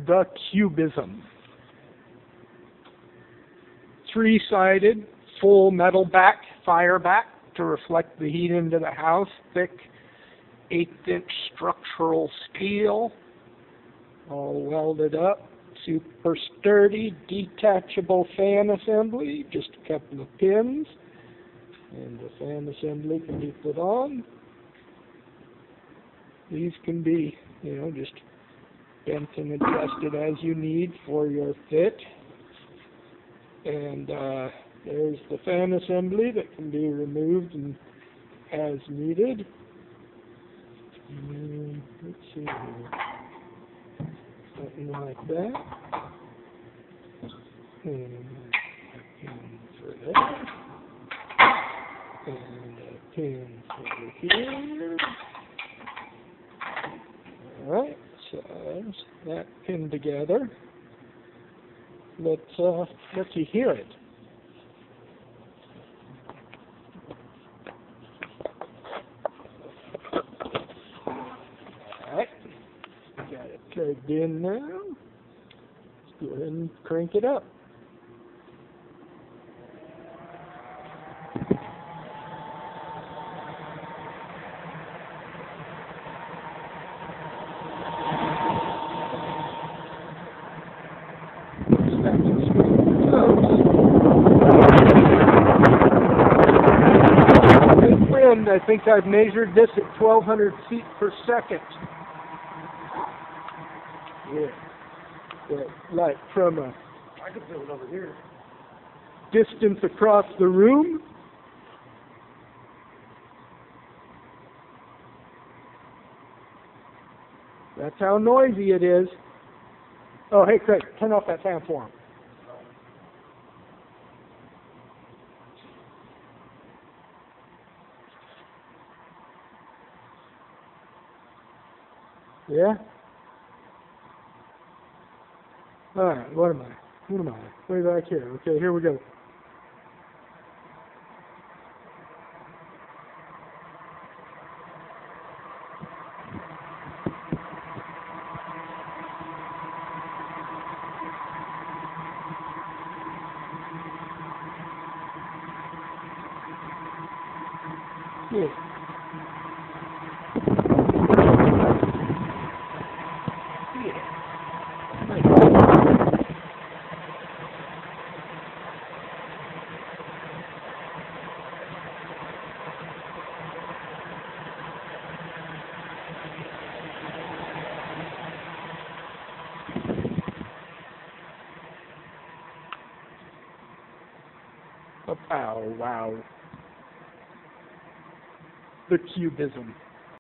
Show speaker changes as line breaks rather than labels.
the cubism. Three-sided, full metal back, fire back to reflect the heat into the house. Thick 1/8" structural steel, all welded up. Super sturdy, detachable fan assembly, just a couple of pins. And the fan assembly can be put on. These can be, just bent and adjusted as you need for your fit. And there's the fan assembly that can be removed as needed. And let's see here. Something like that. And a pin for that. And a pin for here. Alright, so there's that pinned together. Let's you hear it. Alright, got it plugged in now. Let's go ahead and crank it up. I think I've measured this at 1,200 feet per second. Yeah. But like from a
I could feel it over here.
distance across the room. That's how noisy it is. Oh, hey, Craig, turn off that fan for him. Yeah? Alright, what am I? Way back here. Okay, here we go. Yeah. Oh, wow. The cubism.